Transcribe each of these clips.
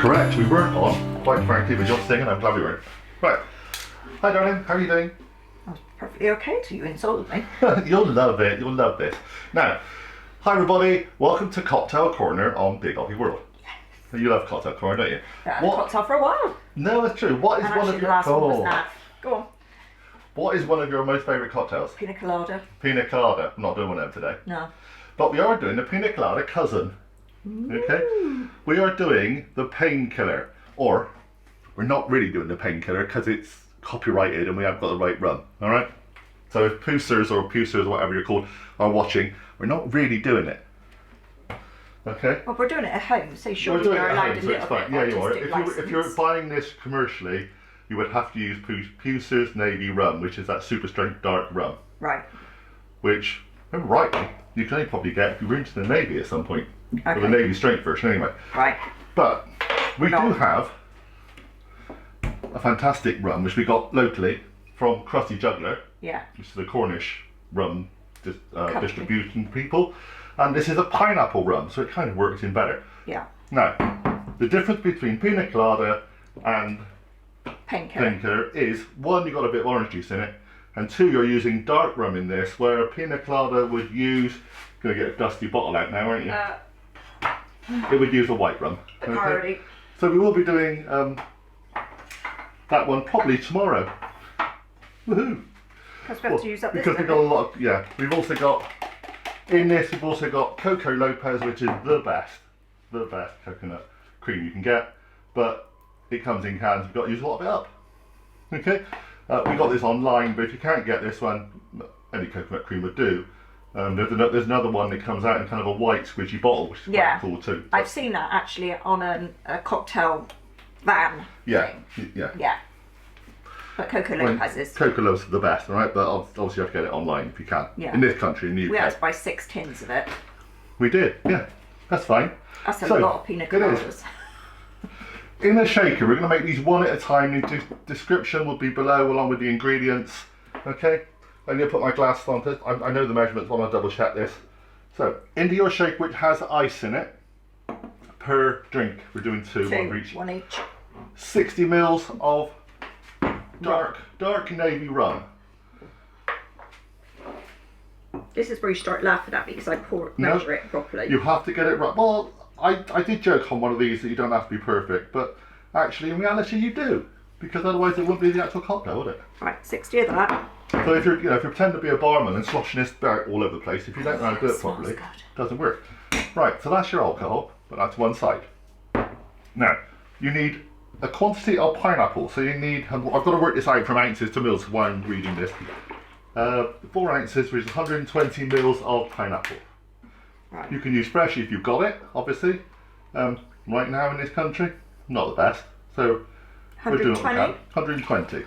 correct. We weren't on, quite frankly, but you're singing. I'm glad we weren't. Right. Hi, darling. How are you doing? I was perfectly okay till you insulted me. You'll love it. You'll love this. Now, hi, everybody. Welcome to Cocktail Corner on Big OGGIE World. Yes. You love Cocktail Corner, don't you? Yeah, I've had a cocktail for a while. No, it's true. What is And one actually of the your... last one was that. Go on. What is one of your most favourite cocktails? Pina colada. Pina colada. I'm not doing one of them today. No. But we are doing the pina colada cousin. Okay? We are doing the painkiller. Or, we're not really doing the painkiller because it's copyrighted and we haven't got the right rum. Alright? So if Pusers or whatever you're called are watching, we're not really doing it. Okay? Well, we're doing it at home, so surely We're doing you're it at allowed home, a so little it's bit fine. Yeah, you are. artistic If you're license. buying this commercially, you would have to use Pusers Navy rum, which is that super strength dark rum. Right. Which, remember rightly, you can only probably get if you were into the Navy at some point. Okay. Or the Navy strength version anyway. Right. But we do have a fantastic rum, which we got locally from Crusty Juggler, Yeah. which is the Cornish rum distribution people. And this is a pineapple rum, so it kind of works in better. Yeah. Now, the difference between pina colada and Painkiller. painkiller is, one, you got a bit of orange juice in it, and two, you're using dark rum in this, where a pina colada would use, gonna get a dusty bottle out now, aren't you? It would use a white rum. Already. So we will be doing that one probably tomorrow. Woohoo! Because we have to use up this. Because we've got a lot of, yeah, we've also got, in this we've also got Coco Lopez, which is the best coconut cream you can get, but it comes in cans, we've got to use a lot of it up. Okay? We got this online, but if you can't get this one, any coconut cream would do. There's another one that comes out in kind of a white squidgy bottle, which is quite cool too. I've seen that actually on a cocktail van. Yeah, thing. yeah. Yeah. But Coco Lopez is. Coco Lopez is the best, right? But obviously you have to get it online if you can. Yeah. In this country, in the UK. We had to buy 6 tins of it. We did, yeah. That's fine. That's a lot of pina it coladas. is. In the shaker, we're going to make these one at a time. The description will be below along with the ingredients. Okay? I'm going to put my glass on. I know the measurements, but I want to double check this. So, into your shaker which has ice in it, per drink, we're doing two, one for each. 1 each. 60 mils of dark navy rum. This is where you start laughing at me because I measure it properly. You have to get it right. Well, I did joke on one of these that you don't have to be perfect, but actually in reality you do, because otherwise it wouldn't be the actual cocktail, would it? Right, 60 of that. So if you pretend to be a barman and sloshing this about all over the place, if you don't know how to do it Smells properly, good. it doesn't work. Right, so that's your alcohol, but that's one side. Now, you need a quantity of pineapple. So you need, I've got to work this out from ounces to mils while I'm reading this. 4 ounces, which is 120 mils of pineapple. Right. You can use fresh if you've got it, obviously. Right now in this country, not the best. So we're doing what we can. 120.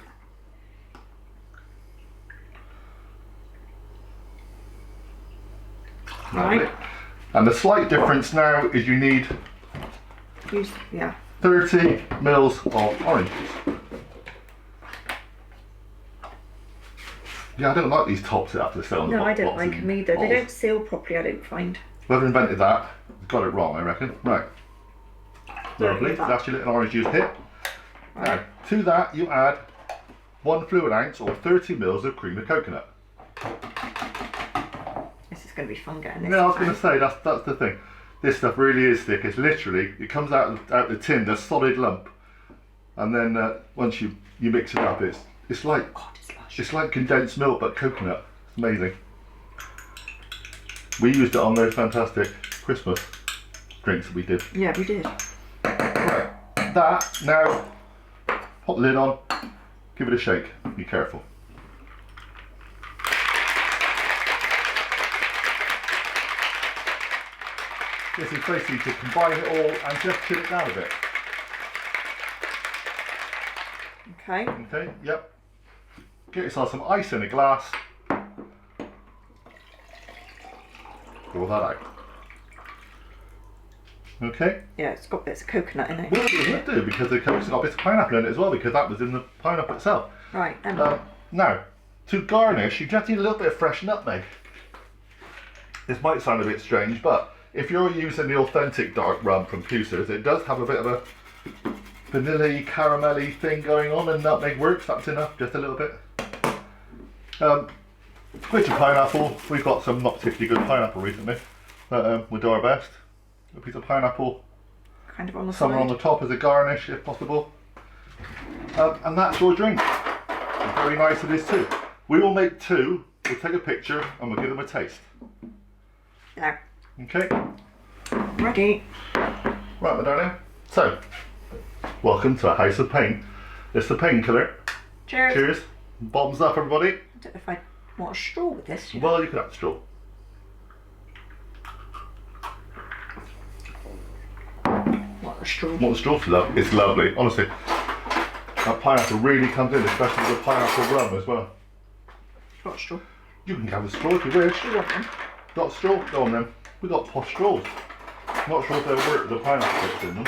Right. And the slight difference now is you need 30 mils of orange juice. Yeah, I don't like these tops that have to stay on the No, I don't boxes like them either. bottles. They don't seal properly, I don't find. Whoever invented that got it wrong, I reckon. Right. Lovely. That. That's your little orange juice hit. Right. Now, to that you add 1 fluid ounce or 30 mils of cream of coconut. This is going to be fun getting this. Yeah, I was going to say, that's the thing. This stuff really is thick. It's literally, it comes out the tin, the solid lump. And then once you mix it up, it's like, God, it's lush. it's like condensed milk but coconut. It's amazing. We used it on those fantastic Christmas drinks that we did. Yeah, we did. Right, that, now, pop the lid on, give it a shake, be careful. This is basically to combine it all and just chill it down a bit. Okay. Okay, yep. Get yourself some ice in a glass. Pour that out. Okay. Yeah, it's got bits of coconut in it. Well, it would do because the Coke's got bits of pineapple in it as well, because that was in the pineapple itself. Right, and Now, to garnish, you just need a little bit of fresh nutmeg. This might sound a bit strange, but if you're using the authentic dark rum from Pusers, it does have a bit of vanilla-y, caramelly thing going on, and nutmeg works. That's enough, just a little bit. Bit of pineapple. We've got some not particularly good pineapple recently, but we'll do our best. A piece of pineapple, Kind of on the somewhere on side. the top as a garnish if possible. And that's your drink. Very nice it is too. We will make two. We'll take a picture and we'll give them a taste. There. Okay. Ready. Right, my darling. So, welcome to a House of Pain. It's the painkiller. Cheers. Cheers. Bombs up, everybody. I don't know if I want a straw with this. You know. Well, you can have the straw. Want a straw. What the straw's love? It's lovely, honestly. That pineapple really comes in, especially with the pineapple rum as well. Got a straw. You can have the straw if you wish. You want one? Got a straw? Go on then. We got posh straws. Not sure if they'll work with the pineapple bits in them.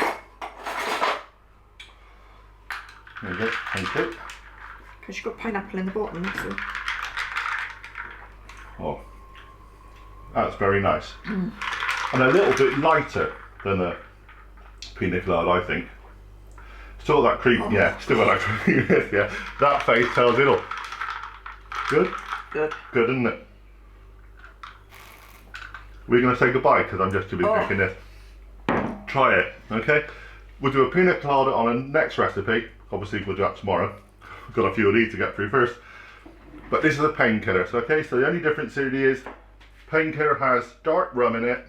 There you go. Thank you. Because you've got pineapple in the bottom, so. Oh, that's very nice. And a little bit lighter than a pina colada, I think. Still got that cream, yeah, still got that cream, yeah. That face tells it all. Good? Good. Good, isn't it? We're going to say goodbye because I'm just too busy making this. Try it, okay? We'll do a pina colada on a next recipe. Obviously, we'll do that tomorrow. We've got a few of these to get through first. But this is a painkiller, so okay? So the only difference really is painkiller has dark rum in it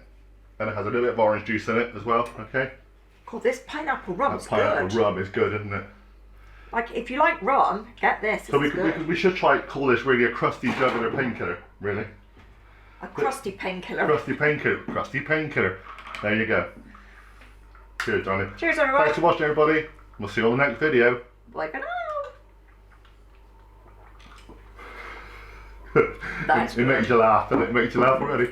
and it has a little bit of orange juice in it as well, okay? God, this pineapple rum's That pineapple good. rum is good, isn't it? Like, if you like rum, get this. So It's good. we should try call this really a crusty jugular painkiller, really. A crusty painkiller. Crusty painkiller, crusty painkiller. There you go. Cheers, Johnny. Cheers, everyone. Thanks for watching, everybody. We'll see you on the next video. Bye for now. That's It makes you laugh, doesn't it? It makes you laugh already.